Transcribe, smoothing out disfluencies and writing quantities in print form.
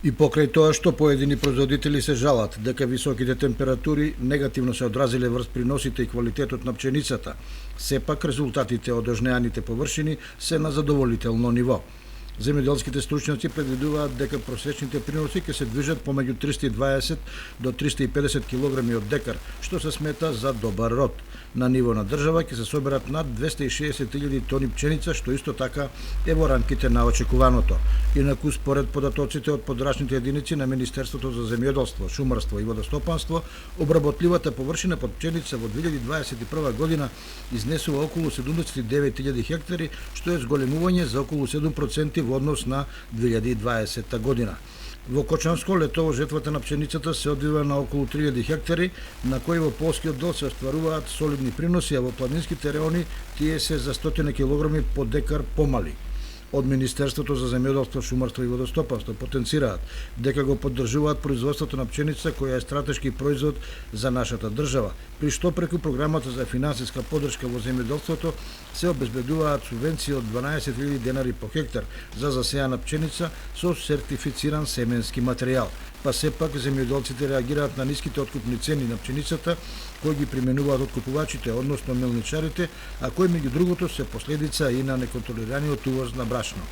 И покрај тоа што поедини производители се жалат дека високите температури негативно се одразиле врз приносите и квалитетот на пченицата, сепак резултатите од ожнеаните површини се на задоволително ниво. Земјоделските стручњаци предвидуваат дека просечните приноси ќе се движат помеѓу 320 до 350 килограми од декар, што се смета за добар род. На ниво на држава ќе се соберат над 260.000 тони пченица, што исто така е во рамките на очекуваното. Инаку, според податоците од подрачните единици на Министерството за земјоделство, шумарство и водостопанство, обработливата површина под пченица во 2021 година изнесува околу 79.000 хектари, што е зголемување за околу 7% во однос на 2020 година. Во Кочанско летово жетвата на пченицата се одвива на околу 3000 хектари, на кои во полскиот дел се остваруваат солидни приноси, а во планинските реони тие се за 100 килограми по декар помали. Од Министерството за земјоделство, шумарство и водостопанство потенцираат дека го поддржуваат производството на пченица која е стратешки производ за нашата држава, при што преку програмата за финансиска поддршка во земјоделството се обезбедуваат субвенции од 12.000 денари по хектар за засејана пченица со сертифициран семенски материјал. Па сепак земјоделците реагираат на ниските откупни цени на пченицата кои ги применуваат откупувачите, односно мелничарите, а кои меѓу другото се последица и на неконтролираниот увоз на брашно.